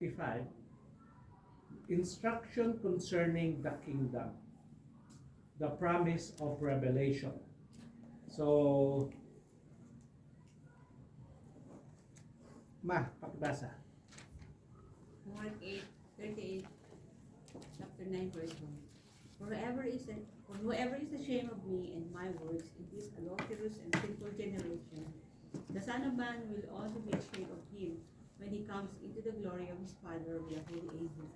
55, instruction concerning the kingdom, the promise of revelation. So, pakibasa. Mark 8:38, chapter 9, verse 1. For whoever is ashamed of me and my words in this adulterous and sinful generation, the Son of Man will also be ashamed of him when he comes into the glory of his Father with the holy angels.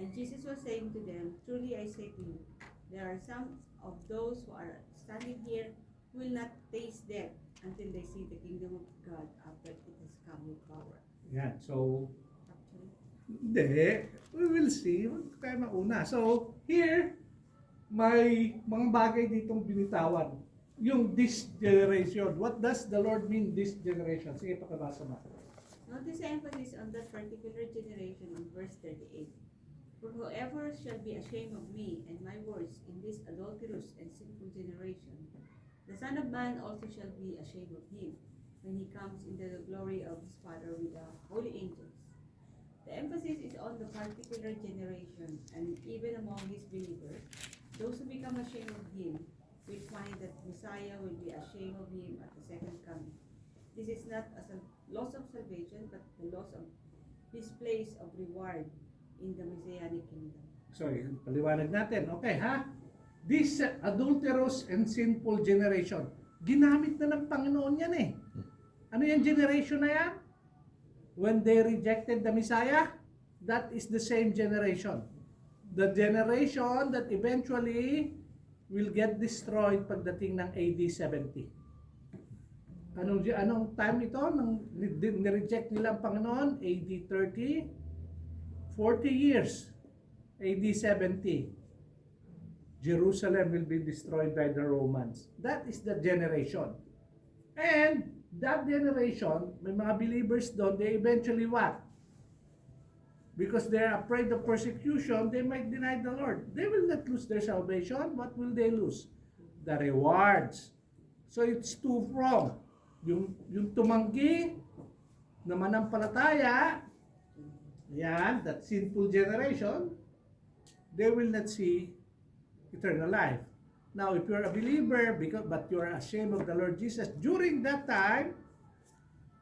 And Jesus was saying to them, truly I say to you, there are some of those who are standing here who will not taste death until they see the kingdom of God after it has come with power. Yan. So, Actually, hindi. We will see. Huwag tayo mauna. So, here, may mga bagay ditong binitawan. Yung this generation. What does the Lord mean, this generation? Sige, pakibasa mo. notice the emphasis on that particular generation in verse 38. For whoever shall be ashamed of me and my words in this adulterous and sinful generation, the Son of Man also shall be ashamed of him when he comes into the glory of his Father with the holy angels. The emphasis is on the particular generation, and even among his believers, those who become ashamed of him will find that Messiah will be ashamed of him at the second coming. This is not as a loss of salvation, but the loss of his place of reward in the Messianic kingdom. Sorry, paliwanag natin. Okay, ha? This adulterous and sinful generation. Ginamit na ng Panginoon yan eh. Ano yung generation na yan? When they rejected the Messiah, that is the same generation. The generation that eventually will get destroyed pagdating ng AD 70. Anong time ito? Nang nireject nila ang Panginoon? AD 30? 40 years. AD 70. Jerusalem will be destroyed by the Romans. That is the generation. And that generation, may mga believers doon, they eventually what? Because they're afraid of persecution, they might deny the Lord. They will not lose their salvation. What will they lose? The rewards. So it's two-pronged. Yung tumanggi na manampalataya, yan, that sinful generation, they will not see eternal life. Now, if you're a believer, but you're ashamed of the Lord Jesus during that time,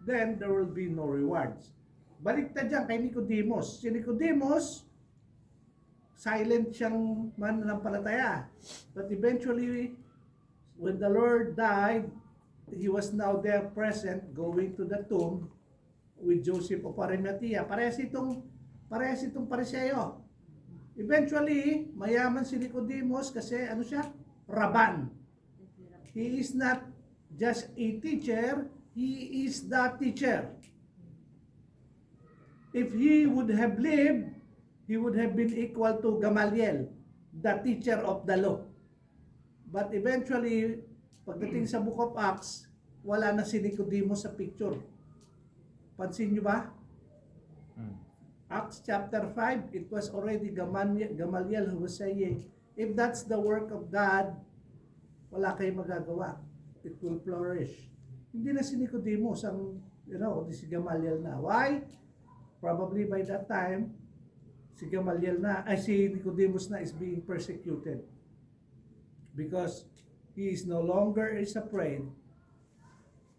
then there will be no rewards. Baliktad dyan kay Nicodemus. Si Nicodemus, silent siyang mananampalataya. But eventually, when the Lord died, he was now there present, going to the tomb with Joseph of Arimathea. Parehas itong Pariseo. Eventually, mayaman si Nicodemus kasi ano siya? Rabban. He is not just a teacher, he is the teacher. If he would have lived, he would have been equal to Gamaliel, the teacher of the law. But eventually, pagdating sa Book of Acts, wala na si Nicodemus sa picture. Pansin nyo ba? Acts chapter 5, it was already Gamaliel who was saying, if that's the work of God, wala kayong magagawa. It will flourish. Hindi na si Nicodemus ang, si Gamaliel na. Why? Probably by that time, si Nicodemus na is being persecuted. Because he is no longer afraid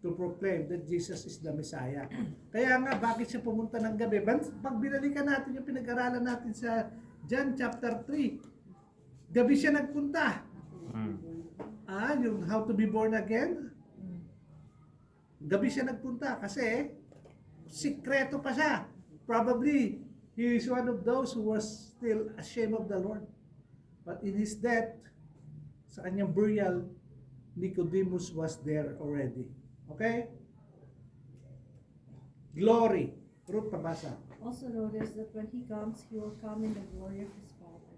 to proclaim that Jesus is the Messiah. Kaya nga, bakit siya pumunta ng gabi? Pag binalikan natin yung pinag-aralan natin sa John chapter 3, gabi siya nagpunta. Yung how to be born again. Gabi siya nagpunta kasi sikreto pa siya. Probably, he is one of those who was still ashamed of the Lord. But in his death, sa kanyang burial, Nicodemus was there already. Okay? Glory. Ruth, pabasa. Also notice that when he comes, he will come in the glory of his Father.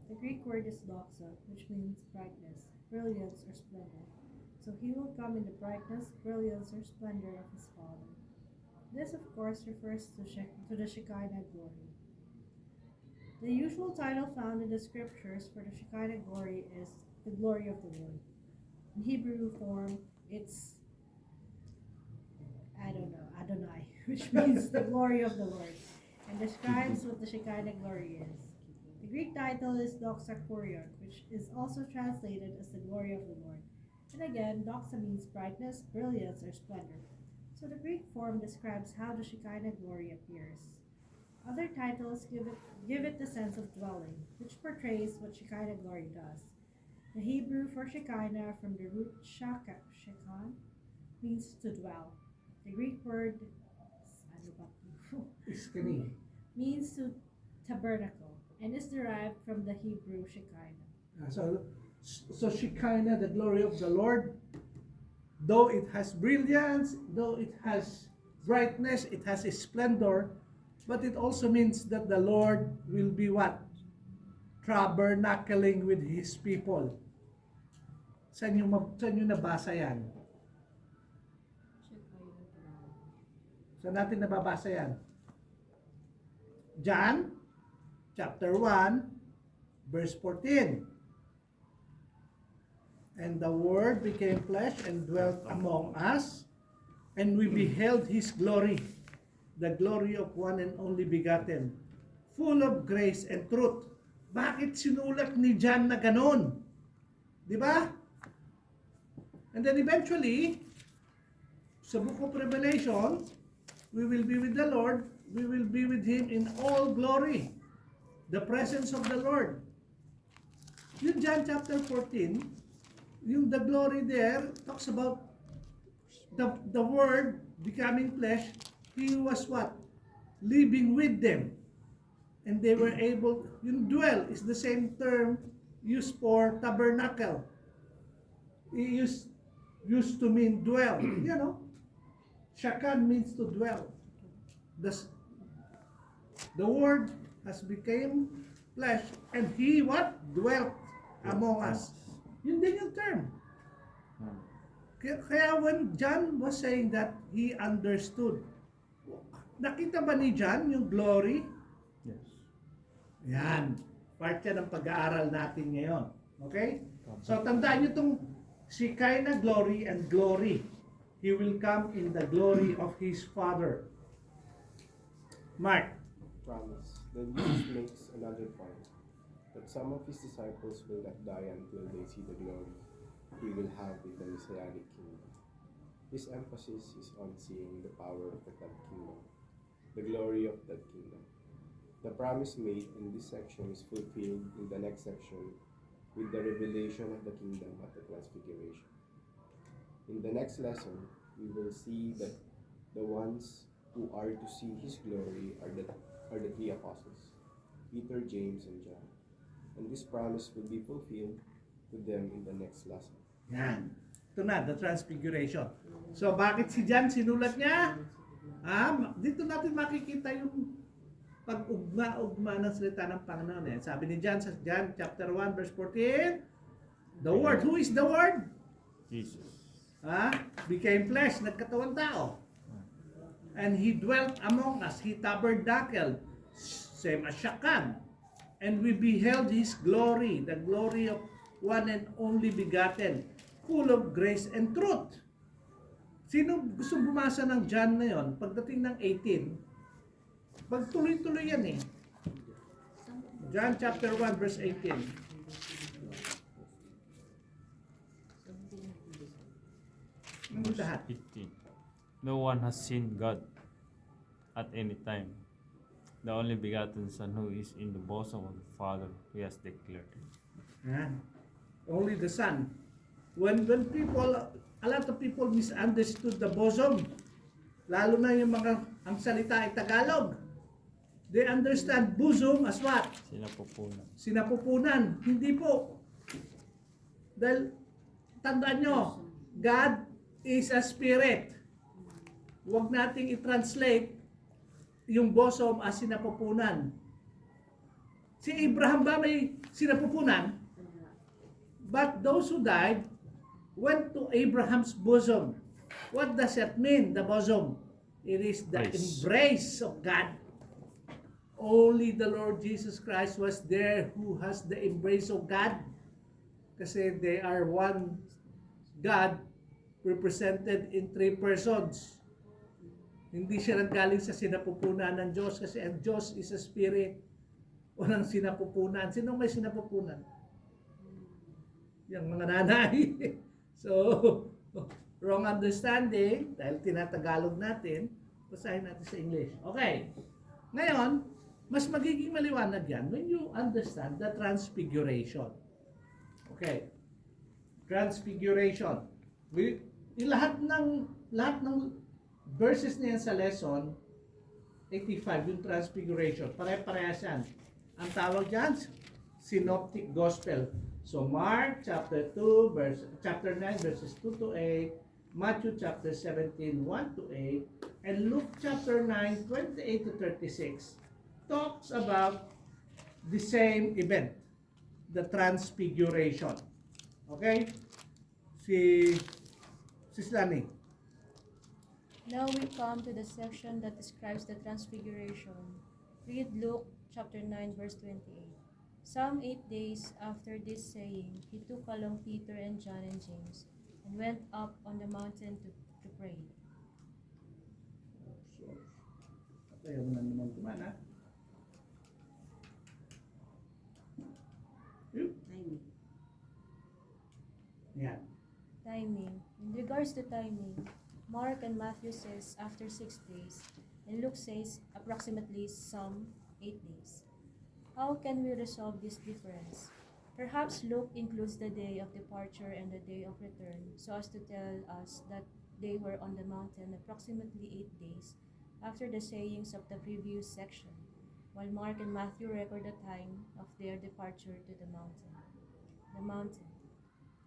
The Greek word is doxa, which means brightness, brilliance, or splendor. So he will come in the brightness, brilliance, or splendor of his Father. This, of course, refers to the Shekinah glory. The usual title found in the scriptures for the Shekinah glory is the glory of the Lord. In Hebrew form, it's Adonai, which means the glory of the Lord. and describes what the Shekinah glory is. The Greek title is Doxa Kurion, which is also translated as the glory of the Lord. And again, doxa means brightness, brilliance, or splendor. So the Greek form describes how the Shekinah glory appears. Other titles give it the sense of dwelling, which portrays what Shekinah glory does. The Hebrew for Shekinah from the root shekan means to dwell. The Greek word Iskani. means to tabernacle and is derived from the Hebrew Shekinah. So Shekinah, the glory of the Lord, though it has brilliance, though it has brightness, it has a splendor, but it also means that the Lord will be what? Tabernacling with His people. Saan yung nabasa yan? Saan natin nababasa yan? John, chapter 1, verse 14. And the Word became flesh and dwelt among us, and we beheld His glory, the glory of one and only begotten, full of grace and truth. Bakit sinulat ni John na ganon? Di ba? And then eventually, sa book of Revelation, we will be with the Lord, we will be with Him in all glory, the presence of the Lord. Yung John chapter 14, yung the glory there talks about the Word becoming flesh. He was what? Living with them. And they were able, yung dwell is the same term used for tabernacle. It used to mean dwell. You know, shakan means to dwell. The Word has become flesh and He what? Dwelt among us. Yun din yung term. Kaya when John was saying that, he understood. Nakita ba ni John yung glory? Yes. Yan. Part yan ng pag-aaral natin ngayon. Okay? So tandaan nyo itong Shekinah glory and glory. He will come in the glory of His Father. Mark. Promise. Then Jesus makes another point, that some of His disciples will not die until they see the glory He will have in the Messianic kingdom. His emphasis is on seeing the power of that kingdom, the glory of that kingdom. The promise made in this section is fulfilled in the next section with the revelation of the kingdom at the Transfiguration. In the next lesson, we will see that the ones who are to see His glory are the three apostles, Peter, James, and John. And this promise will be fulfilled to them in the next lesson. Yan. Ito na, the Transfiguration. So bakit si John sinulat niya? Dito natin makikita yung pag-ugma-ugma ng salita ng Panginoon. Sabi ni John sa John chapter 1 verse 14, the Word, who is the Word? Jesus. Became flesh, nagkatawang tao. And He dwelt among us, He tabernacled, same as Shakan. And we beheld His glory, the glory of one and only begotten, full of grace and truth. Sino gusto bumasa ng John na yon? Pagdating ng 18, pagtuloy-tuloy yan eh. John chapter 1 verse 18. Ano lahat? 18. No one has seen God at any time. The only begotten Son who is in the bosom of the Father, He has declared it. Only the Son. When people, a lot of people misunderstood the bosom. Lalo na yung ang salita ay Tagalog. They understand bosom as what? Sinapupunan. Sinapupunan. Hindi po. Dahil, tandaan nyo, God is a spirit. Huwag nating i-translate yung bosom as sinapupunan. Si Abraham ba may sinapupunan? But those who died went to Abraham's bosom. What does that mean, the bosom? It is the embrace of God. Only the Lord Jesus Christ was there who has the embrace of God. Kasi they are one God represented in three persons. Hindi siya nanggaling sa sinapupunan ng Diyos kasi ang Diyos is a spirit. Walang sinapupunan. Sino may sinapupunan? Yung mga nanay. So, wrong understanding, dahil tinatagalog natin, basahin natin sa English. Okay. Ngayon, mas magiging maliwanag yan when you understand the transfiguration. Okay. Transfiguration. Lahat ng verses na yan sa lesson 85, yung transfiguration, pare-parehas yan. Ang tawag dyan, synoptic gospel. So Mark chapter 9 verses 2 to 8, Matthew chapter 17 1 to 8, and Luke chapter 9 28 to 36 talks about the same event, the transfiguration. Okay? Si Slani. Now we come to the section that describes the transfiguration. Read Luke chapter 9 verse 28. Some 8 days after this saying, he took along Peter and John and James and went up on the mountain to pray. So, tayo mo na naman kumana. Timing. Yan. Timing. In regards to timing, Mark and Matthew says after 6 days, and Luke says approximately some 8 days. How can we resolve this difference? Perhaps Luke includes the day of departure and the day of return so as to tell us that they were on the mountain approximately 8 days after the sayings of the previous section, while Mark and Matthew record the time of their departure to the mountain. The mountain.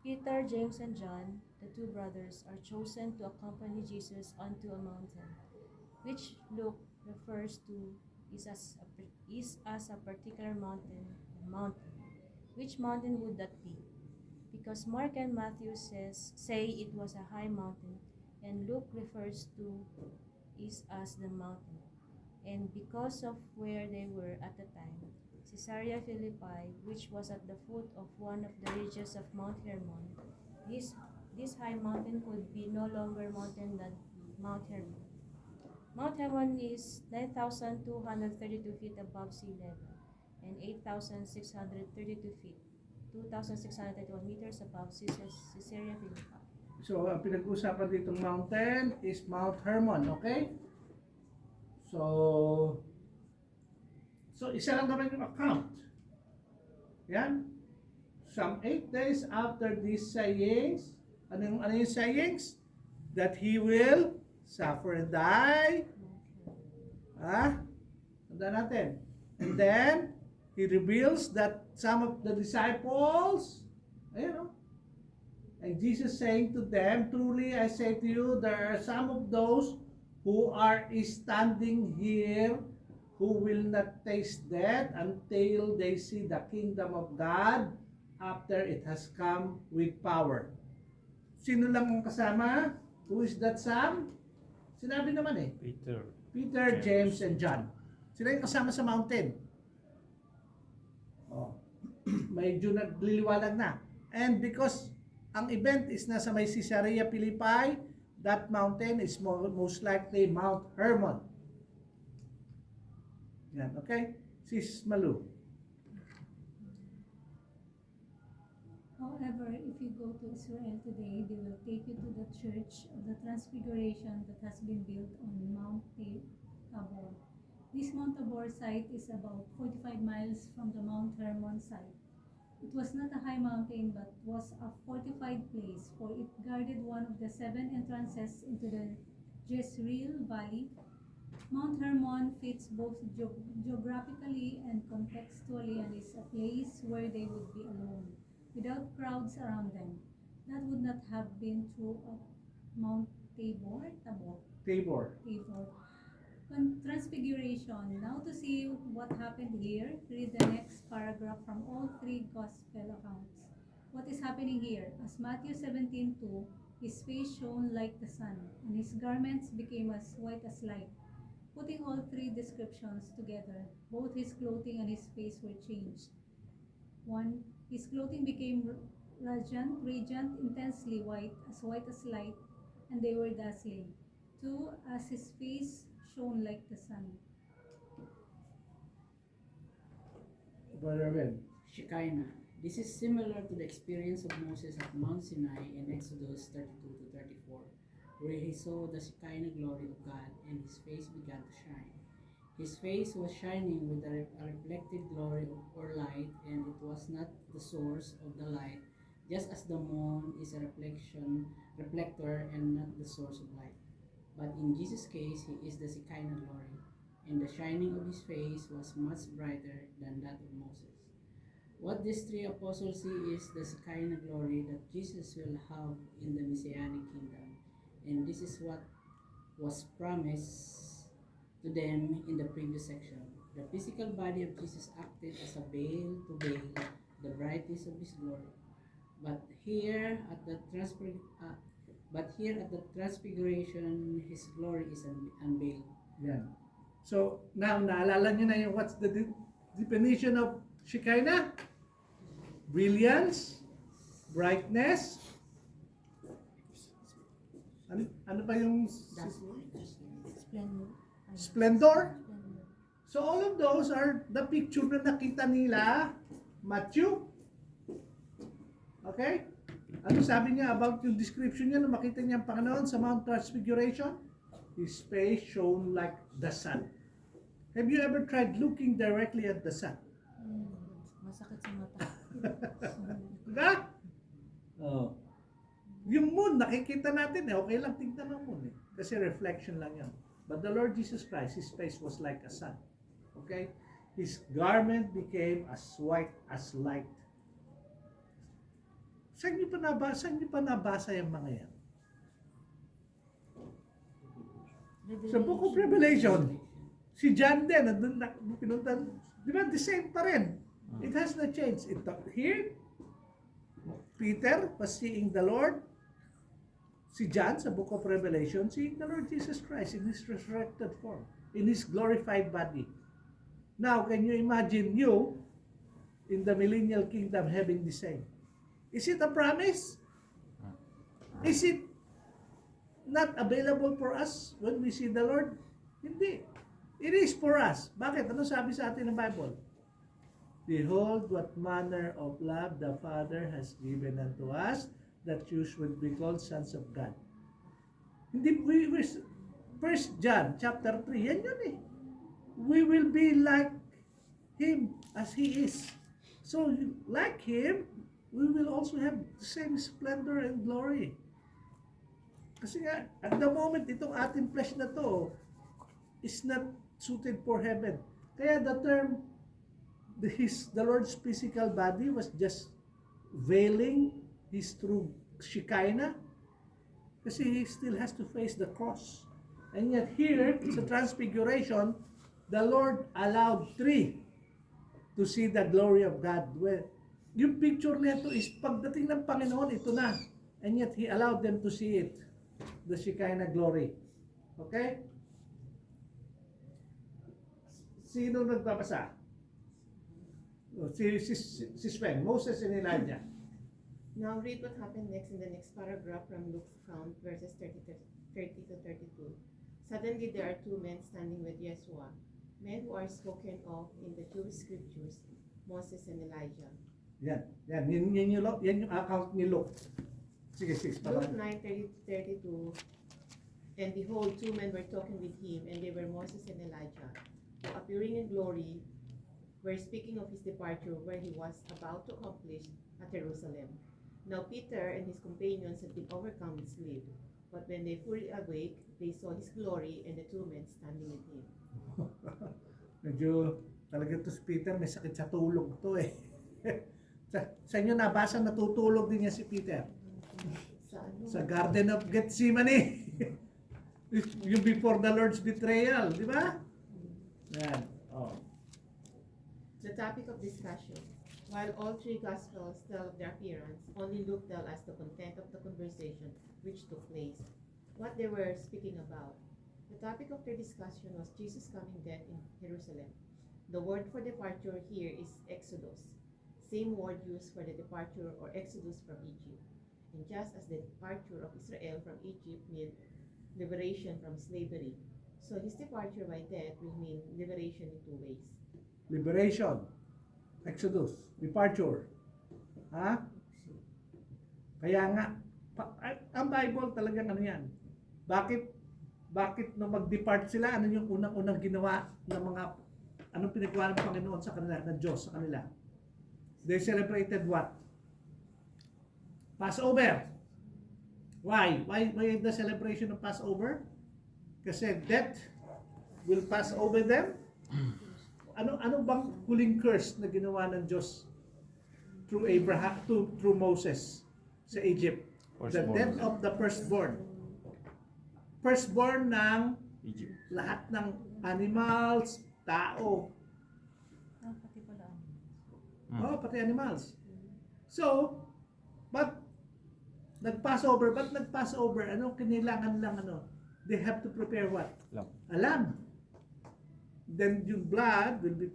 Peter, James, and John, the two brothers, are chosen to accompany Jesus onto a mountain, which Luke refers to is as a particular mountain. Which mountain would that be? Because Mark and Matthew say it was a high mountain, and Luke refers to is as the mountain. And because of where they were at the time, Caesarea Philippi, which was at the foot of one of the ridges of Mount Hermon, this high mountain could be no longer mountain than Mount Hermon. Mount Hermon is 9,232 feet above sea level and 8,632 feet, 2,631 meters above Caesarea Philippi. So, ang pinag-uusapan ditong mountain is Mount Hermon, okay? So isa lang naman yung account. Yan. Some 8 days after these sayings, ano yung sayings? That he will suffer and die. Tanda natin. And then, he reveals that some of the disciples, ayun, and Jesus saying to them, truly I say to you, there are some of those who are standing here who will not taste death until they see the kingdom of God after it has come with power. Sino lang ang kasama? Who is that some? Sinabi naman eh. Peter, James, and John. Sila yung kasama sa mountain. Medyo nagliliwanag na. And because ang event is nasa may Caesarea Philippi, that mountain is most likely Mount Hermon. Yan, okay? Sis Malu. However, if you go to Israel today, they will take you to the Church of the Transfiguration that has been built on Mount Tabor. This Mount Tabor site is about 45 miles from the Mount Hermon site. It was not a high mountain but was a fortified place, for it guarded one of the 7 entrances into the Jezreel Valley. Mount Hermon fits both geographically and contextually and is a place where they would be alone, without crowds around them. That would not have been true of Mount Tabor. Transfiguration. Now to see what happened here, read the next paragraph from all 3 gospel accounts. What is happening here? As Matthew 17:2, his face shone like the sun, and his garments became as white as light. Putting all 3 descriptions together, both his clothing and his face were changed. 1. His clothing became radiant, intensely white as light, and they were dazzling. 2, as his face shone like the sun. Brother Ben. Shekinah. This is similar to the experience of Moses at Mount Sinai in Exodus 32 to 34, where he saw the Shekinah glory of God and his face began to shine. His face was shining with a reflected glory or light, and it was not the source of the light, just as the moon is a reflector and not the source of light. But in Jesus' case, he is the Shekinah glory, and the shining of his face was much brighter than that of Moses. What these three apostles see is the Shekinah glory that Jesus will have in the Messianic kingdom, and this is what was promised to them in the previous section. The physical body of Jesus acted as a veil to veil the brightness of his glory. But here at the transfiguration, his glory is unveiled. Yan. So, now, naalala nyo na yung what's the definition of Shekinah? Brilliance, brightness, ano pa yung Splendor. splendor? So all of those are the picture na nakita nila Matthew. Okay? Ano sabi niya about yung description niya na makita niya ang Panginoon sa Mount Transfiguration? His face shone like the sun. Have you ever tried looking directly at the sun? Masakit sa mata. Diba? Oh. Yung moon, nakikita natin eh. Okay lang tingnan ng moon eh. Kasi reflection lang yan. But the Lord Jesus Christ, His face was like a sun. Okay? His garment became as white as light. Saan niyo pa nabasa yung mga yan? Sa Book of Revelation. Si John din, nandun na pinuntan. Di ba? The same pa rin. It has not changed. Here, Peter was seeing the Lord. Si John sa Book of Revelation, seeing the Lord Jesus Christ in His resurrected form, in His glorified body. Now, can you imagine you in the millennial kingdom having the same? Is it a promise? Is it not available for us when we see the Lord? Hindi. It is for us. Bakit? Ano sabi sa atin ng Bible? Behold, what manner of love the Father has given unto us, that you should be called sons of God. Hindi, First John chapter 3, yan yun eh. We will be like Him as He is. So, like Him, we will also have the same splendor and glory. Kasi nga, at the moment, itong ating flesh na to is not suited for heaven. Kaya the term, the Lord's physical body was just veiling His true Shekinah, kasi He still has to face the cross. And yet here, sa Transfiguration, the Lord allowed three to see the glory of God. Well, yung picture nito is pagdating ng Panginoon, ito na. And yet He allowed them to see it, the Shekinah glory. Okay? Sino nagbabasa? Si Sven, Moses and Elijah. Now read what happened next in the next paragraph from Luke's account, verses 30 to 32. Suddenly there are two men standing with Yeshua, men who are spoken of in the Jewish scriptures, Moses and Elijah. Yan. Yan yung account ni Luke. Sige, Luke 9:30-32. And behold, two men were talking with him, and they were Moses and Elijah, who appearing in glory were speaking of his departure, where he was about to accomplish at Jerusalem. Now Peter and his companions had been overcome with sleep, but when they fully awake, they saw his glory and the two men standing with him. Medyo talaga to si Peter, may sakit sa tulog to eh. sa inyo nabasa, natutulog din niya si Peter. Sa Garden of Gethsemane. Yung before the Lord's betrayal, di ba? Yan. Oh. The topic of discussion. While all three Gospels tell of their appearance, only Luke tells us the content of the conversation which took place, what they were speaking about. The topic of their discussion was Jesus coming then in Jerusalem. The word for departure here is exodus, same word used for the departure or exodus from Egypt. And just as the departure of Israel from Egypt meant liberation from slavery. So his departure by death will mean liberation in two ways. Liberation, Exodus, departure. Ha? Kaya nga, ang Bible talagang ano yan. Bakit nung mag-depart sila, ano yung unang-unang ginawa ng mga, anong pinagawa ng Panginoon sa kanila, ng Diyos sa kanila? They celebrated what? Passover. Why? Why the celebration of Passover? Kasi death will pass over them. Ano bang huling curse na ginawa ng Diyos through Abraham, through Moses sa Egypt? The Firstborn. death of the firstborn. Firstborn ng Egypt. lahat ng animals, tao. Pati pala. Oh, pati animals. So, but nag-Passover, ano kailangan lang ano? They have to prepare what? Lamb. A lamb. Then yung blood will be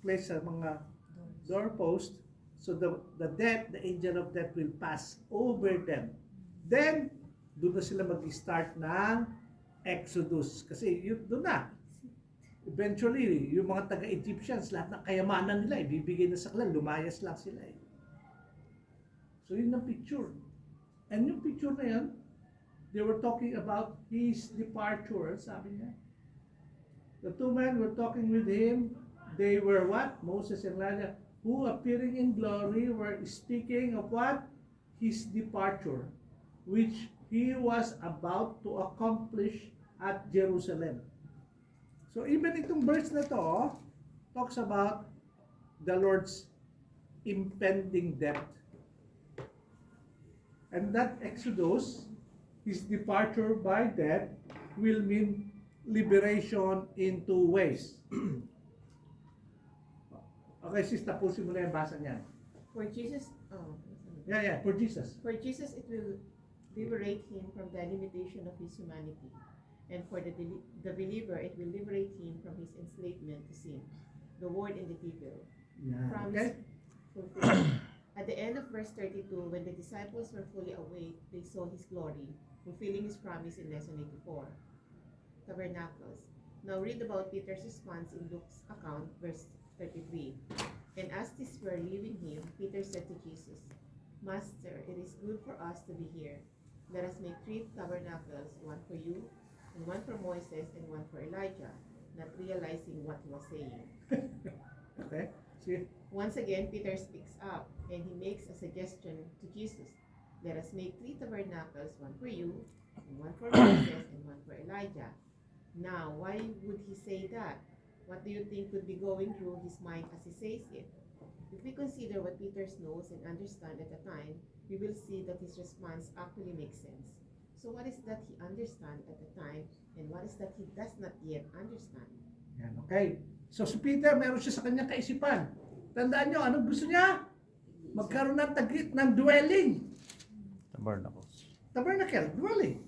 placed sa mga doorpost. So the angel of death will pass over them. Then, doon na sila mag-start ng Exodus. Kasi doon na. Eventually, yung mga taga-Egyptians, lahat ng kayamanan nila, ibibigay na sa kanila, lumayas lang sila eh. So yun ang picture. And yung picture na yan, they were talking about his departure, sabi niya. The two men were talking with him. They were what? Moses and Elijah, who appearing in glory were speaking of what? His departure, which he was about to accomplish at Jerusalem. So even itong verse na to, talks about the Lord's impending death. And that Exodus, his departure by death, will mean liberation in two ways. Okay, sis, tapusin mo na yung basa niyan. For Jesus, Yeah, for Jesus. For Jesus, it will liberate him from the limitation of his humanity. And for the believer, it will liberate him from his enslavement to sin, the world and the devil. Yeah. Promise Okay? fulfilled. At the end of verse 32, when the disciples were fully awake, they saw his glory, fulfilling his promise in lesson 84. Tabernacles. Now read about Peter's response in Luke's account, verse 33. And as these were leaving him, Peter said to Jesus, Master, it is good for us to be here. Let us make 3 tabernacles, one for you, and one for Moses, and one for Elijah, not realizing what he was saying. Okay? See? Once again, Peter speaks up, and he makes a suggestion to Jesus. Let us make 3 tabernacles, one for you, and one for Moses, and one for Elijah. Now, why would he say that? What do you think could be going through his mind as he says it? If we consider what Peter knows and understands at the time, we will see that his response actually makes sense. So what is that he understands at the time, and what is that he does not yet understand? Yan, okay. So si Peter, meron siya sa kanyang kaisipan. Tandaan nyo, anong gusto niya? Magkaroon ng taglit ng dwelling. Tabernacles. Tabernacle, dwelling.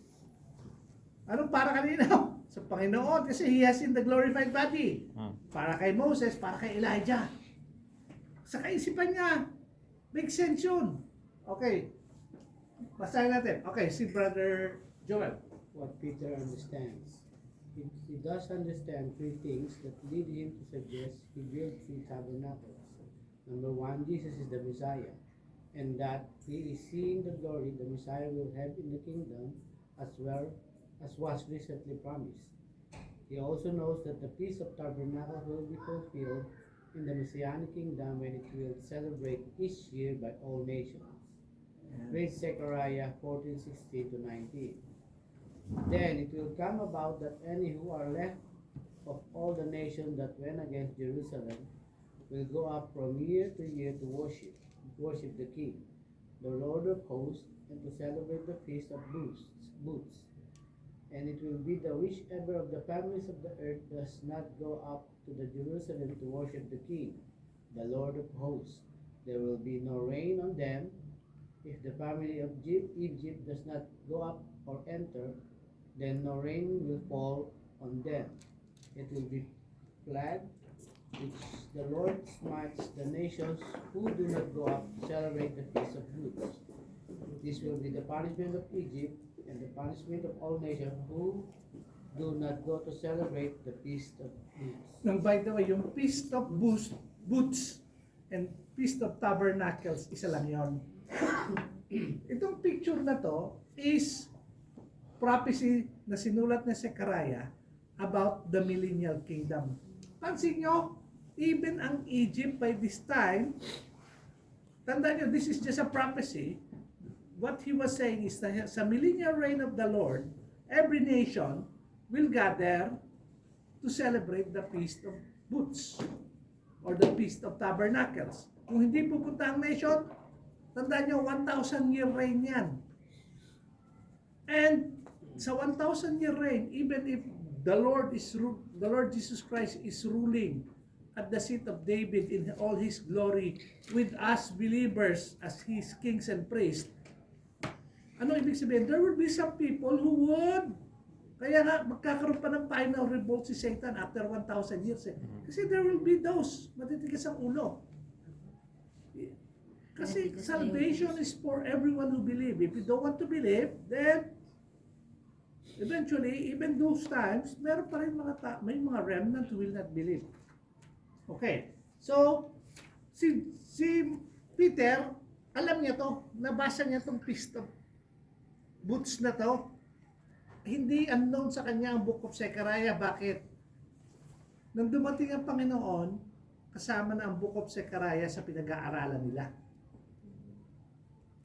Anong para kanina? Sa Panginoon, kasi he has seen the glorified body. Para kay Moses, para kay Elijah. Sa kaisipan niya, make sense yun. Okay. Basahin natin. Okay, si Brother Joel. What Peter understands. He does understand 3 things that lead him to suggest he build 3 tabernacles. Number 1, Jesus is the Messiah, and that he is seeing the glory the Messiah will have in the kingdom as well as was recently promised. He also knows that the Feast of Tabernacles will be fulfilled in the Messianic kingdom when it will celebrate each year by all nations. Read Zechariah 14:16 to 19. Then it will come about that any who are left of all the nations that went against Jerusalem will go up from year to year to worship the King, the Lord of hosts, and to celebrate the Feast of Booths. And it will be that whichever of the families of the earth does not go up to the Jerusalem to worship the King, the Lord of hosts. There will be no rain on them. If the family of Egypt does not go up or enter, then no rain will fall on them. It will be plague which the Lord smites the nations who do not go up to celebrate the Feast of Booths. This will be the punishment of Egypt and the punishment of all nations who do not go to celebrate the Feast of Booths. Nang by the way, yung Feast of Booths and Feast of Tabernacles, isa lang yon. Itong picture na to is prophecy na sinulat ni Zechariah about the millennial kingdom. Pansin nyo, even ang Egypt by this time, tandaan nyo, this is just a prophecy. What he was saying is that sa millennial reign of the Lord, every nation will gather to celebrate the Feast of Booths or the Feast of Tabernacles. Kung hindi pupunta ang nation, tandaan nyo, 1,000-year reign yan. And sa 1,000-year reign, even if the Lord Jesus Christ is ruling at the seat of David in all His glory with us believers as His kings and priests, ano ibig sabihin? There will be some people who would, kaya nga magkakaroon pa ng final revolt si Satan after 1,000 years. Kasi there will be those matitigas ang ulo. Kasi salvation is for everyone who believe. If you don't want to believe, then eventually, even those times, meron pa rin may mga remnant who will not believe. Okay. So, si Peter, alam niya to, nabasa niya tong Feast of Booths na to. Hindi unknown sa kanya ang Book of Zechariah. Bakit? Nang dumating ang Panginoon, kasama na ang Book of Zechariah sa pinag-aaralan nila.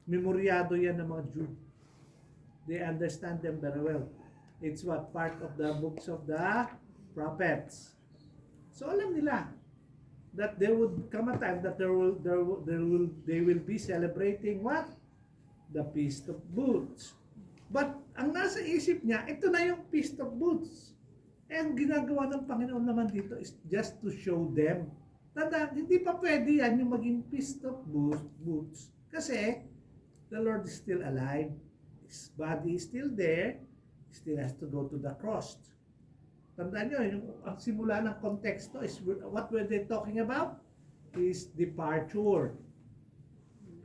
Memoryado yan ng mga Jew. They understand them very well. It's what part of the books of the prophets. So alam nila that there would come a time that they will be celebrating what? The Feast of Booths. But ang nasa isip niya, ito na yung Feast of Booths. And ginagawa ng Panginoon naman dito is just to show them. Tanda, hindi pa pwede yan yung maging Feast of Booths. Kasi the Lord is still alive. His body is still there. He still has to go to the cross. Tandaan nyo, ang simula ng konteksto is what were they talking about? His departure.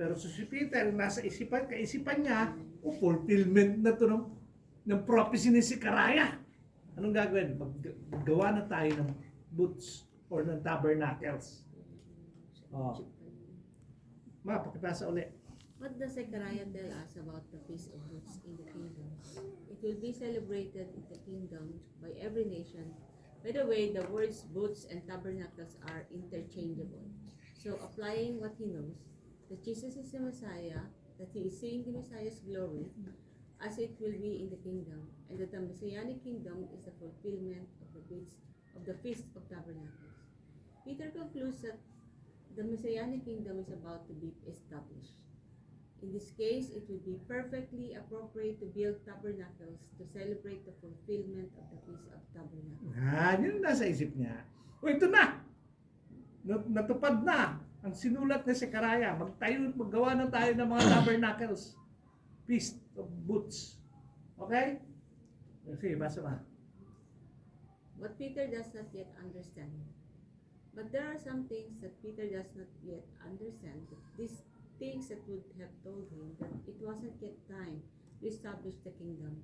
Pero si Peter, nasa kaisipan niya, fulfillment na to ng prophecy ni Zechariah. Anong gagawin? Maggawa na tayo ng booths or ng tabernacles. Pakipasa ulit. What does Zechariah tell us about the Feast of Booths in the kingdom? It will be celebrated in the kingdom by every nation. By the way, the words booths and tabernacles are interchangeable. So applying what he knows, that Jesus is the Messiah, that he is seeing the Messiah's glory, as it will be in the kingdom, and that the Messianic kingdom is the fulfillment of the Feast of Tabernacles. Peter concludes that the Messianic kingdom is about to be established. In this case, it would be perfectly appropriate to build tabernacles to celebrate the fulfillment of the Feast of Tabernacles. Yun nasa isip niya. Ito na! Natupad na ang sinulat ni Zechariah. Maggawa na tayo ng mga tabernacles. Feast of Booths. Okay? Sige, basa ba? What Peter does not yet understand. But there are some things that Peter does not yet understand. These things that would have told him that it wasn't yet time to establish the kingdom.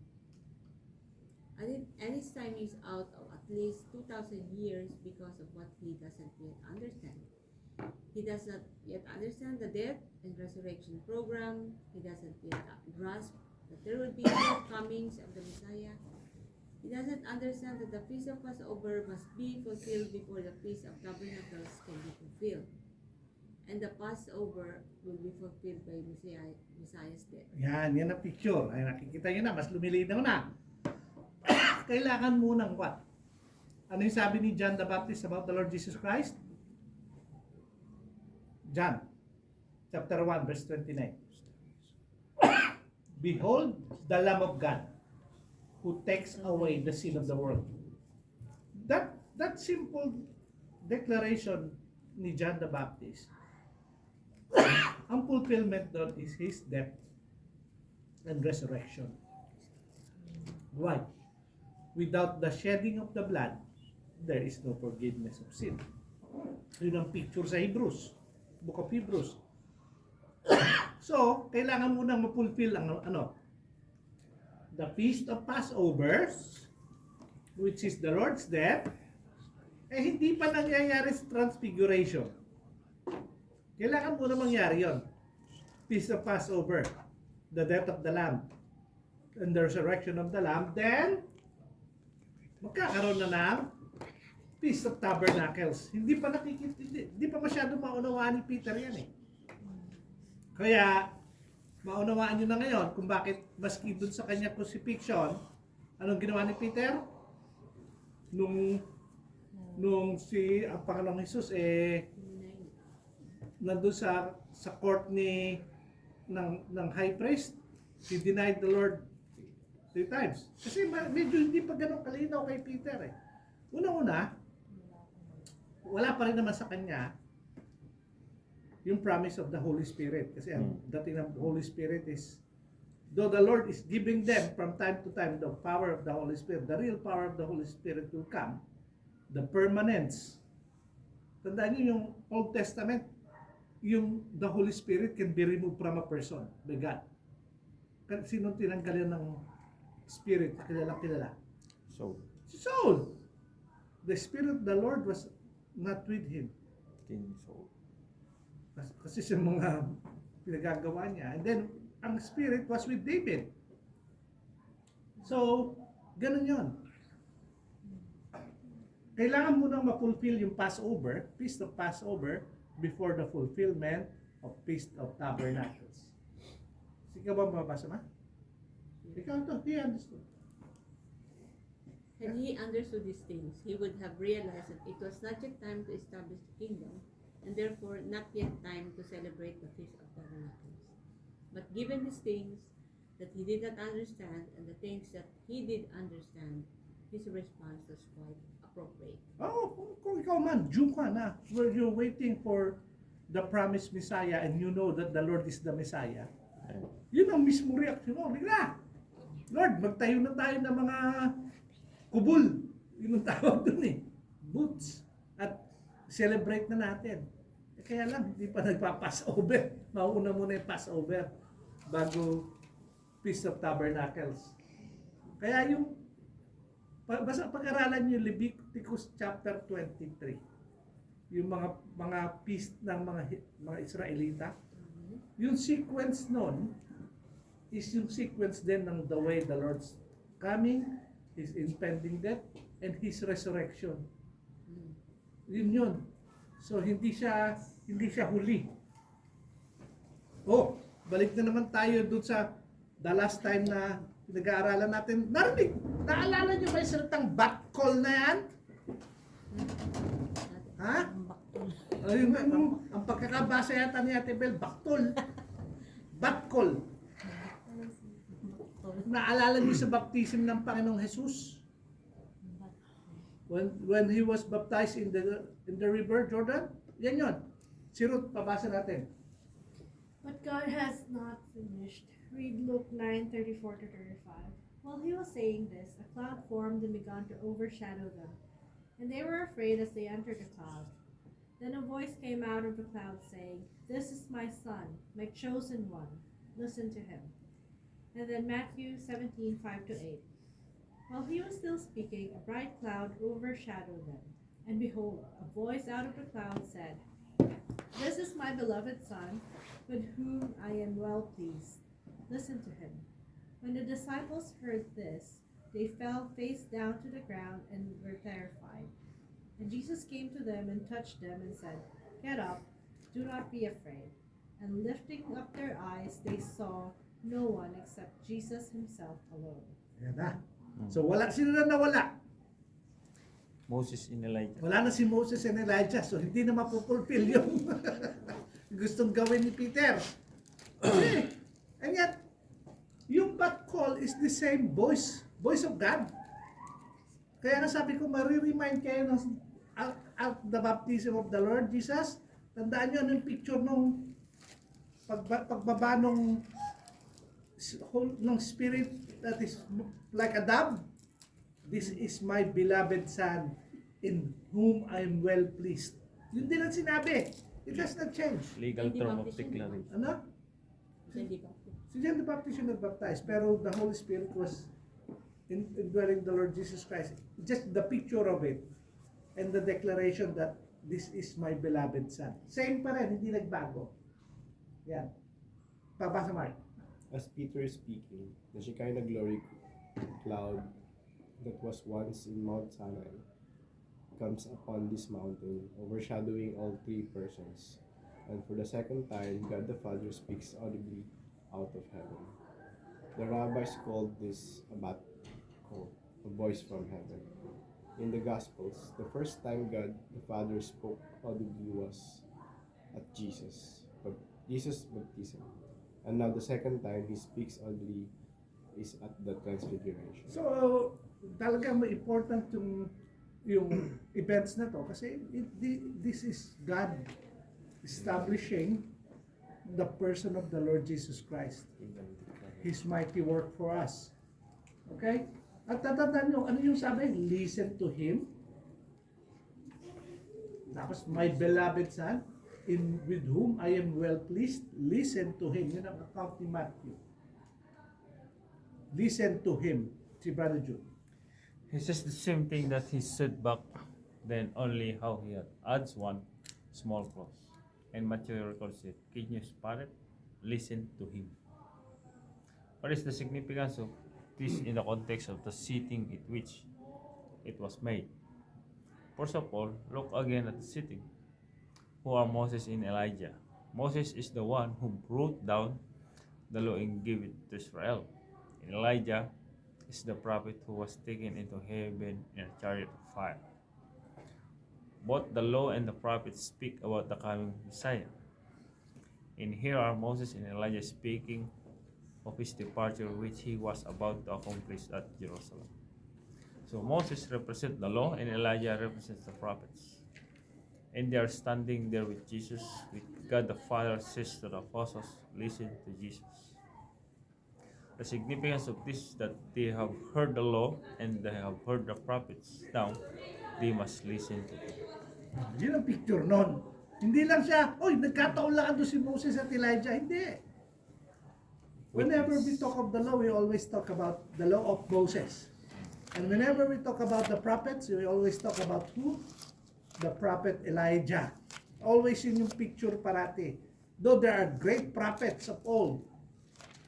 And his time is out of at least 2,000 years because of what he doesn't yet understand. He does not yet understand the death and resurrection program. He doesn't yet grasp that there will be two comings of the Messiah. He doesn't understand that the Feast of Passover must be fulfilled before the Feast of Tabernacles can be fulfilled. And the Passover will be fulfilled by Messiah's death. Yan ang picture. Ay, nakikita nyo na, mas lumilinaw na. Kailangan munang what? Ano yung sabi ni John the Baptist about the Lord Jesus Christ? John, chapter 1, verse 29. Behold the Lamb of God who takes away the sin of the world. That simple declaration ni John the Baptist, ang fulfillment doon is His death and resurrection. Why? Without the shedding of the blood, there is no forgiveness of sin. Yun ang picture sa Hebrews, Book of Hebrews. So, kailangan munang ma-fulfill ang the Feast of Passover, which is the Lord's death, hindi pa nangyayari sa Transfiguration. Kailangan muna mangyari yon. Feast of Passover, the death of the Lamb, and the resurrection of the Lamb, then magkakaroon na ng Feast of Tabernacles. Hindi pa hindi pa masyado maunawaan ni Peter yan eh. Kaya, maunawaan nyo na ngayon kung bakit maski dun sa kanya crucifixion, anong ginawa ni Peter? Nung si ang Panginoong Jesus nandun sa court ng high priest, he denied the Lord 3 times. Kasi medyo hindi pa ganun kalinaw kay Peter eh. Una-una, wala pa rin naman sa kanya yung promise of the Holy Spirit. Kasi ang dating ng Holy Spirit is, though the Lord is giving them from time to time the power of the Holy Spirit, the real power of the Holy Spirit will come. The permanence. Tandaan niyo yung Old Testament, the Holy Spirit can be removed from a person by God. Sino tinanggalan ng Spirit? Kilala. So, Si Saul. The Spirit of the Lord was not with him. King Saul. Kasi sa mga pinagagawa niya. And then, ang Spirit was with David. So, ganun yon. Kailangan mo nang ma-fulfill yung Passover, Feast of Passover, before the fulfillment of Feast of Tabernacles. Sige ba mabasa ma? Ikaw to, he understood. And he understood these things, he would have realized that it was not yet time to establish the kingdom, and therefore not yet time to celebrate the Feast of Tabernacles. But given these things that he did not understand, and the things that he did understand, his response was quite appropriate. Oh, kung ikaw man, Jew ka na, where you're waiting for the promised Messiah and you know that the Lord is the Messiah, yun ang mismo reaction mo. Bigla, Lord, magtayo na tayo ng mga kubul. Yun ang tawag dun eh. Boots. At celebrate na natin. Kaya lang, hindi pa nagpa-Passover. Mauuna muna yung Passover bago Feast of Tabernacles. Kaya yung basta pag-aralan niyo Leviticus chapter 23. Yung mga feast ng mga Israelita. Yung sequence nun is yung sequence din ng the way the Lord's coming, His impending death, and His resurrection. Yun. So hindi siya huli. Oh, balik na naman tayo dun sa the last time na pinag-aaralan natin. Naalala nyo ba yung salitang bat call na yan? Ha? Ang pagkakabasa yata ni Ate Bel, baktol. Bat call. Naalala niyo sa baptism ng Panginoong Jesus? When he was baptized in the river Jordan? Yan yun. Si Ruth, pabasa natin. But God has not finished. Read Luke 9:34-35. While he was saying this, a cloud formed and began to overshadow them, and they were afraid as they entered the cloud. Then a voice came out of the cloud saying, "This is my son, my chosen one. Listen to him." And then Matthew 17:5-8. While he was still speaking, a bright cloud overshadowed them. And behold, a voice out of the cloud said, "This is my beloved Son, with whom I am well pleased. Listen to him." When the disciples heard this, they fell face down to the ground and were terrified. And Jesus came to them and touched them and said, "Get up, do not be afraid." And lifting up their eyes, they saw no one except Jesus himself alone. Ayan na. So sino na nawala? Moses and Elijah. Wala na si Moses and Elijah. So hindi na mapupulfill yung gustong gawin ni Peter. Okay. And yet, yung bat call is the same voice of God. Kaya nga sabi ko, mariremind kayo ng the baptism of the Lord Jesus. Tandaan nyo yung picture nung pagbaba ng spirit that is like a dove. This is my beloved Son, in whom I am well pleased. Yun din ang sinabi. It has not changed. Legal term of declaration. Ano? Hindi ba? Si John the Baptist yung nag-baptize, pero the Holy Spirit was indwelling the Lord Jesus Christ. Just the picture of it and the declaration that this is my beloved Son. Same pa rin, hindi nagbago. Yan. Pabasa Mark. As Peter is speaking, the Shekinah glory cloud that was once in Mount Sinai comes upon this mountain, overshadowing all three persons. And for the second time, God the Father speaks audibly out of heaven. The rabbis called this a bat call, a voice from heaven. In the Gospels, the first time God the Father spoke audibly was at Jesus' baptism. And now the second time He speaks audibly is at the Transfiguration. So, talagang may important yung events na to kasi this is God establishing the person of the Lord Jesus Christ. His mighty work for us. Okay? At tatandaan nyo, ano yung sabi? Listen to Him. Tapos, my beloved Son, with whom I am well pleased, listen to Him. Yun ang account ni Matthew. Listen to Him. Si Brother Jude. He says the same thing that he said back then, only how he adds one small clause. And Matthew records it. Can you spot it? Listen to him. What is the significance of this in the context of the setting in which it was made? First of all, look again at the setting. Who are Moses and Elijah? Moses is the one who brought down the law and gave it to Israel. And Elijah is the prophet who was taken into heaven in a chariot of fire. Both the law and the prophets speak about the coming Messiah. And here are Moses and Elijah speaking of his departure, which he was about to accomplish at Jerusalem. So Moses represents the law and Elijah represents the prophets. And they are standing there with Jesus, with God the Father says to the apostles, listen to Jesus. The significance of this is that they have heard the law and they have heard the prophets. Now, they must listen to him. Yun ang picture nun. Hindi lang siya, nagkataon lang ando si Moses at Elijah. Hindi. Whenever we talk of the law, we always talk about the law of Moses. And whenever we talk about the prophets, we always talk about who? The prophet Elijah. Always yun yung picture parati. Though there are great prophets of old,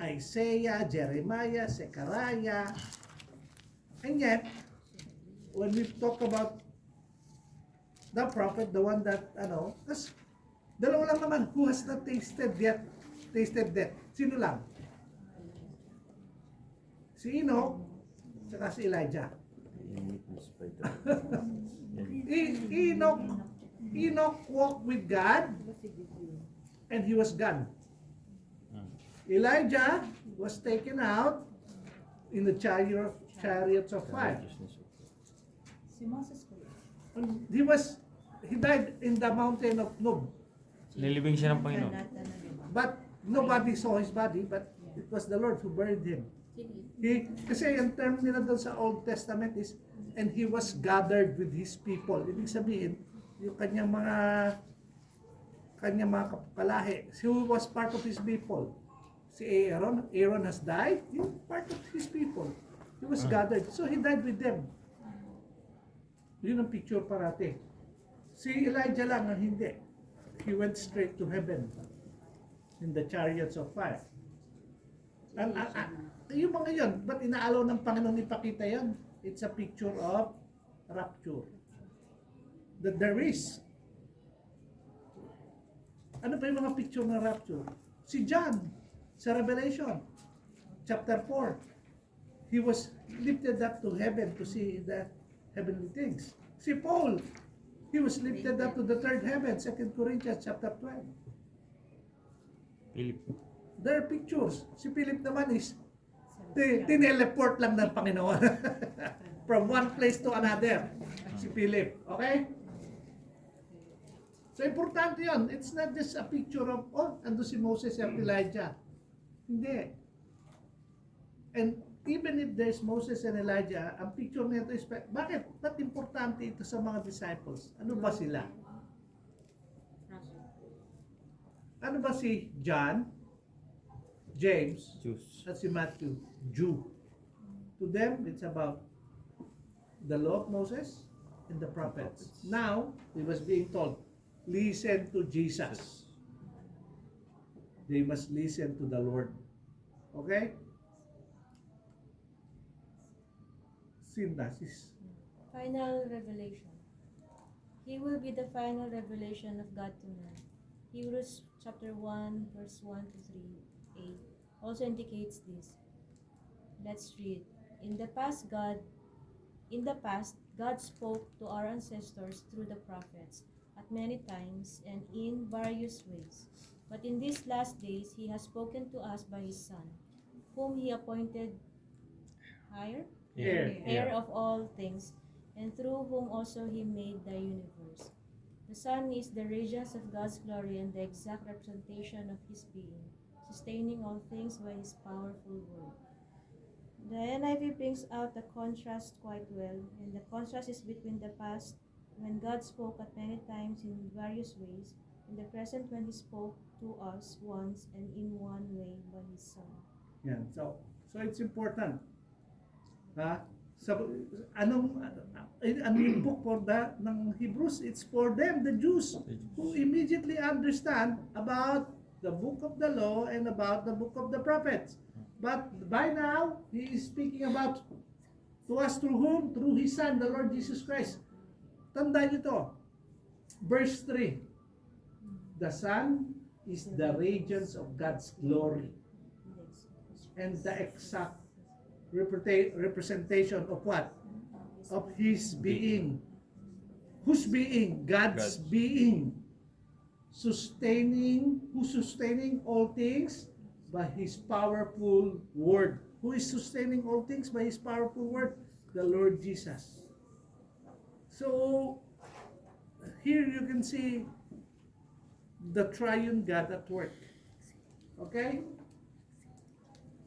Isaiah, Jeremiah, Zechariah, and yet, when we talk about the prophet, the one that, kasi dalawa lang naman, who has not tasted death? Sino lang? Si Enoch, saka si Elijah. Enoch walked with God, and he was gone. Elijah was taken out in the chariots of fire. Si Moses ko yun. And he died in the mountain of Nob. Nilibing siya ng Panginoon. But nobody saw his body, but it was the Lord who buried him. Kasi yung term nila doon sa Old Testament is, and he was gathered with his people. Ibig sabihin, yung kanyang mga kapalahe, who was part of his people. Si Aaron has died, he was part of his people. He was gathered, so he died with them. Yun ang picture parati. Si Elijah lang ang hindi. He went straight to heaven in the chariots of fire. Yung mga yun, ba't inaalaw ng Panginoon ipakita yan? It's a picture of rapture. That there is. Ano pa yung mga picture ng rapture? Si John, sa Revelation, chapter 4, he was lifted up to heaven to see the heavenly things. Si Paul, he was lifted up to the third heaven, 2 Corinthians chapter 12. Philip. There are pictures. Si Philip naman is tineleport lang ng Panginoon. From one place to another. Si Philip. Okay? So, importante yun. It's not just a picture of, ando si Moses at Elijah. Hindi. And even if there's Moses and Elijah, ang picture nito is, bakit? Ba't importante ito sa mga disciples? Ano ba sila? Ano ba si John? James, Jews. at si Matthew, Jew. To them, it's about the law of Moses and the prophets. Now, he was being told, listen to Jesus. They must listen to the Lord. Okay? Synthesis. Final revelation. He will be the final revelation of God to man. Hebrews chapter 1, verse 1 to 3a also indicates this. Let's read. In the past, God spoke to our ancestors through the prophets at many times and in various ways. But in these last days, He has spoken to us by His Son, whom He appointed heir of all things, and through whom also He made the universe. The Son is the radiance of God's glory and the exact representation of His being, sustaining all things by His powerful word. The NIV brings out the contrast quite well, and the contrast is between the past, when God spoke at many times in various ways, and the present, when He spoke to us once and in one way by His Son. Yan. So it's important. Ha? Anong yung book for ng Hebrews? It's for them, the Jews, who immediately understand about the book of the law and about the book of the prophets. But by now, he is speaking about to us through whom? Through His Son, the Lord Jesus Christ. Tandaan niyo to. Verse 3. The Son is the radiance of God's glory and the exact representation of what? Of His being. Whose being? God's being. Who's sustaining all things? By His powerful word. Who is sustaining all things by His powerful word? The Lord Jesus. So, here you can see the triune God at work. Okay?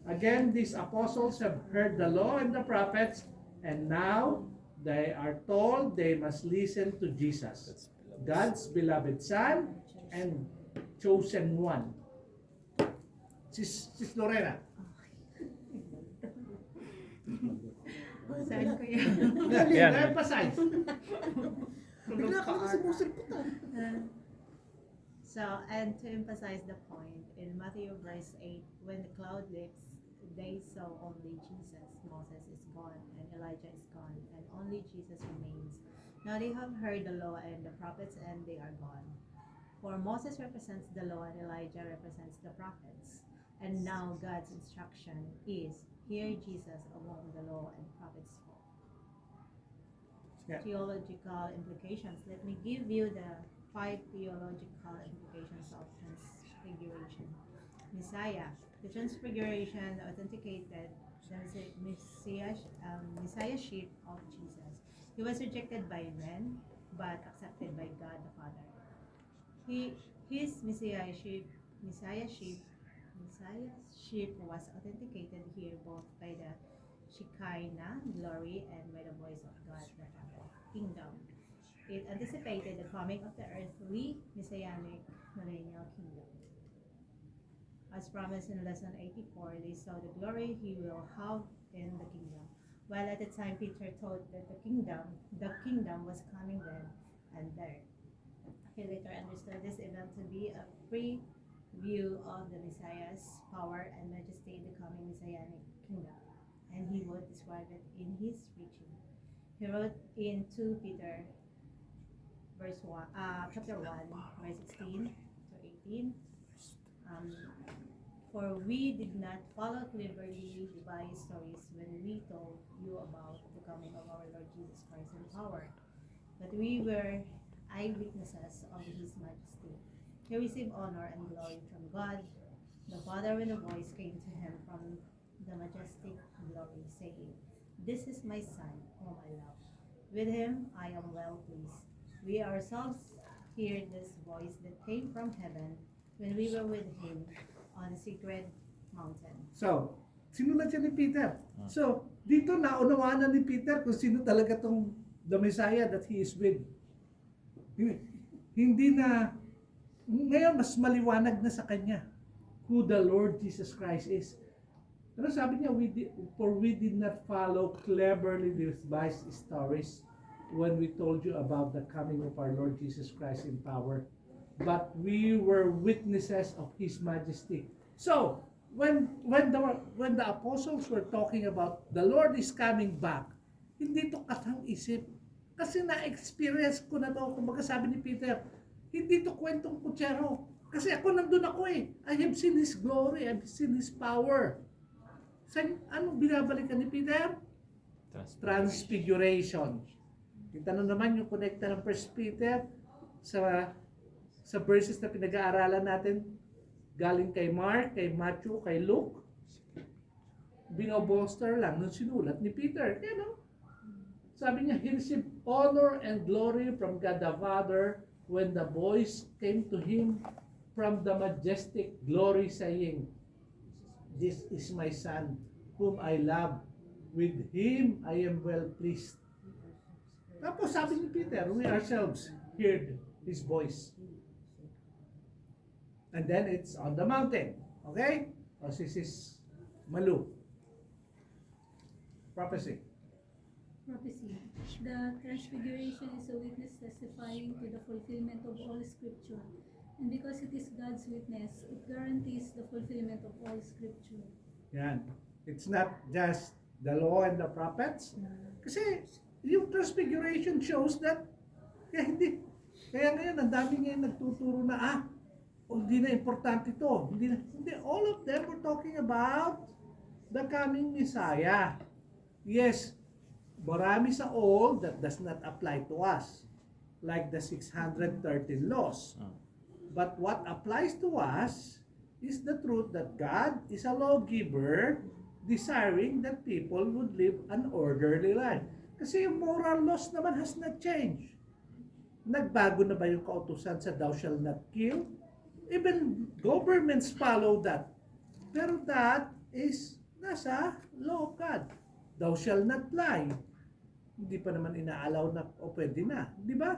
Again, these apostles have heard the law and the prophets, and now they are told they must listen to Jesus, God's beloved Son and chosen one. Sis Lorena. Saan ko yan? Yan. Emphasize. So, and to emphasize the point, in Matthew verse 8, when the cloud lifts, they saw only Jesus. Moses is gone, and Elijah is gone, and only Jesus remains. Now they have heard the law and the prophets, and they are gone. For Moses represents the law, and Elijah represents the prophets. And now God's instruction is, hear Jesus along the law and prophets spoke. Yeah. Theological implications. Let me give you the 5 theological implications of transfiguration. Messiah. The transfiguration authenticated the messiahship of Jesus. He was rejected by men, but accepted by God the Father. His messiahship was authenticated here both by the Shekinah glory and by the voice of God the Father. Kingdom. It anticipated the coming of the earthly messianic millennial kingdom. As promised in lesson 84, they saw the glory He will have in the kingdom. While at the time Peter thought that the kingdom was coming then and there. He later understood this event to be a preview of the Messiah's power and majesty in the coming messianic kingdom, and he would describe it in his preaching. He wrote in 2 Peter chapter 1, verse 16 to 18. For we did not follow cleverly devised stories when we told you about the coming of our Lord Jesus Christ in power, but we were eyewitnesses of His majesty. He received honor and glory from God the Father when a voice came to Him from the majestic glory, saying, This is my Son, whom I love. With Him I am well pleased. We ourselves heard this voice that came from heaven when we were with Him on the sacred mountain. So, sinulat siya ni Peter. So, dito naunawaan na ni Peter kung sino talaga tong the Messiah that he is with. Hindi na, ngayon mas maliwanag na sa kanya who the Lord Jesus Christ is. Ano sabi niya? For we did not follow cleverly devised stories when we told you about the coming of our Lord Jesus Christ in power, but we were witnesses of His majesty. So, when the apostles were talking about the Lord is coming back, hindi to katang-isip. Kasi na-experience ko na to. Kumbaga sabi ni Peter, hindi to kwentong kutsero. Kasi ako nandun ako eh. I have seen His glory. I have seen His power. Ano binabalikan ni Peter? Transfiguration. Kita na naman yung connecta ng 1 Peter sa verses na pinag-aaralan natin galing kay Mark, kay Matthew, kay Luke. Binobolster lang nung sinulat ni Peter. Kaya no? Sabi niya, He received honor and glory from God the Father when the voice came to Him from the majestic glory saying, This is my Son, whom I love. With Him I am well pleased. Tapos sabi ni Peter, we ourselves heard His voice. And then it's on the mountain. Okay? O this is Malu. Prophecy. Prophecy. The transfiguration is a witness testifying to the fulfillment of all Scripture. And because it is God's witness, it guarantees the fulfillment of all Scripture. Yan. It's not just the law and the prophets. Kasi yung transfiguration shows that kaya ngayon ang dami ngayon nagtuturo na hindi na importante ito. Hindi, all of them were talking about the coming Messiah. Yes, marami sa old that does not apply to us, like the 613 laws. But what applies to us is the truth that God is a lawgiver desiring that people would live an orderly life. Kasi yung moral laws naman has not changed. Nagbago na ba yung kautusan sa thou shall not kill? Even governments follow that. Pero that is nasa law of God. Thou shall not lie. Hindi pa naman inaalaw na pwede na. Di ba?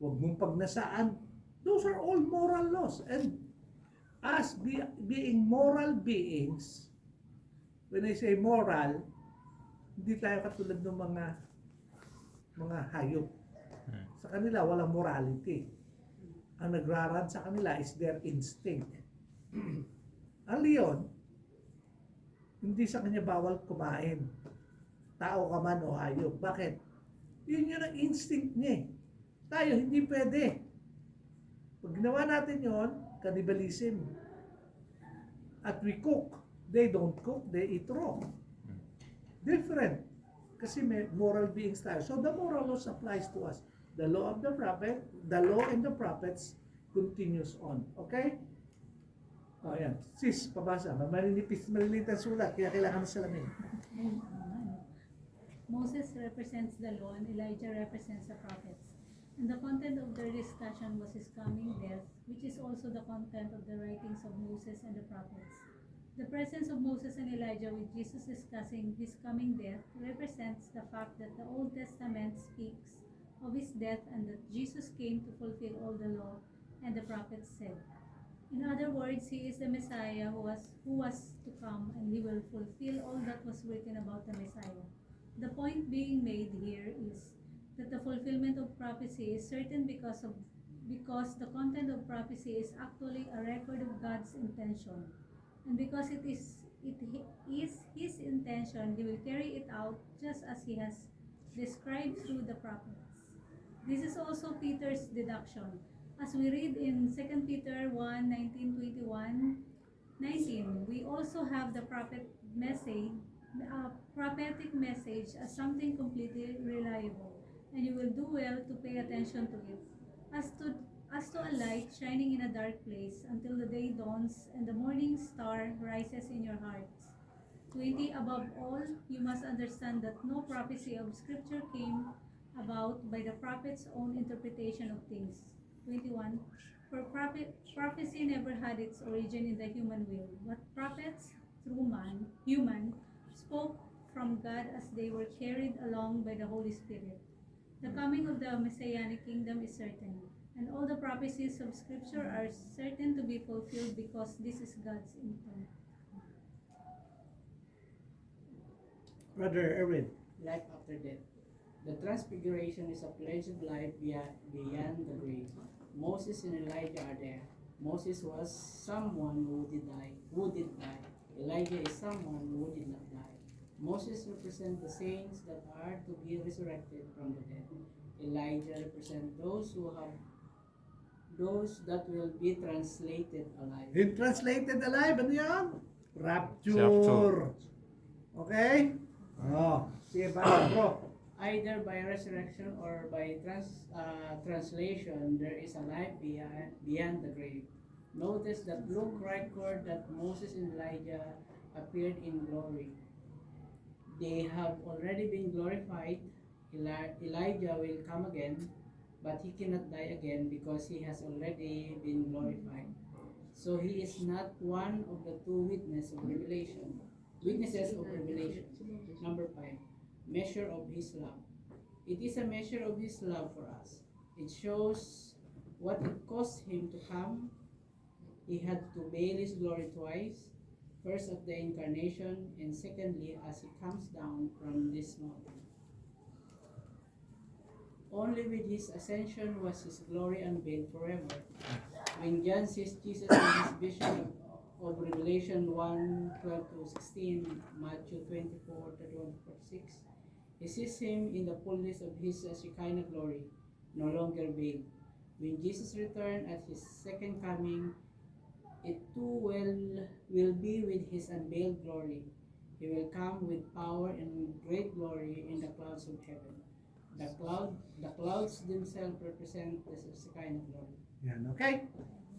Huwag mong pagnasaan. Those are all moral laws. And as being moral beings, when I say moral, hindi tayo katulad ng mga hayop. Sa kanila, walang morality. Ang nagraran sa kanila is their instinct. Ang leon, hindi sa kanya bawal kumain. Tao ka man o hayop. Bakit? Yun yung ang instinct niya. Tayo, hindi pwede. Pag ginawa natin yon, cannibalism. At we cook. They don't cook, they eat raw. Different. Kasi may moral beings tayo. So the moral laws applies to us. The law of the prophet, the law and the prophets continues on. Okay? O yan. Sis, pabasa. Malinipis ang sulat, kaya kailangan ng salamin. Moses represents the law and Elijah represents the prophets. And the content of their discussion was his coming death, which is also the content of the writings of Moses and the prophets. The presence of Moses and Elijah with Jesus discussing his coming death represents the fact that the Old Testament speaks of his death and that Jesus came to fulfill all the law and the prophets said. In other words, he is the Messiah who was to come, and he will fulfill all that was written about the Messiah. The point being made here is that the fulfillment of prophecy is certain because the content of prophecy is actually a record of God's intention. And because it is his intention, he will carry it out just as he has described through the prophets. This is also Peter's deduction. As we read in 2 Peter 1:19, 21, 19, we also have the prophetic message as something completely reliable, and you will do well to pay attention to it. As to a light shining in a dark place until the day dawns and the morning star rises in your hearts. 20. Above all, you must understand that no prophecy of Scripture came about by the prophet's own interpretation of things. 21. For prophecy never had its origin in the human will, but prophets, through human, spoke from God as they were carried along by the Holy Spirit. The coming of the Messianic kingdom is certain, And all the prophecies of Scripture are certain to be fulfilled because this is God's intent. Brother Erwin. Life after death. The transfiguration is a pledge of life beyond the grave. Moses and Elijah are there. Moses was someone who did die. Elijah is someone who did not die. Moses represents the saints that are to be resurrected from the dead. Elijah represents those that will be translated alive. In translated alive, ano yan? Rapture. Rapture. Okay? Oh, sige ba, bro? Either by resurrection or by translation, there is a life beyond the grave. Notice that Luke record that Moses and Elijah appeared in glory. They have already been glorified. Elijah will come again, but he cannot die again because he has already been glorified. So he is not one of the two witnesses of Revelation. Number 5. Measure of his love. It is a measure of his love for us. It shows what it cost him to come. He had to veil his glory twice. First at the incarnation, and secondly as he comes down from this mountain. Only with his ascension was his glory unveiled forever. When John sees Jesus in his vision of Revelation 1:12-16, Matthew 24:31-46, he sees him in the fullness of his Shekinah glory, no longer veiled. When Jesus returns at his second coming, it too will be with his unveiled glory. He will come with power and great glory in the clouds of heaven. The clouds themselves represent the Shekinah glory. Yan, okay?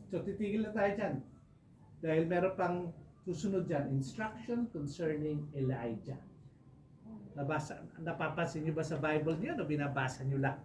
So, titigil na tayo dyan. Dahil meron pang susunod dyan, instruction concerning Elijah. Napapansin niyo ba sa Bible niyo o binabasa niyo lang?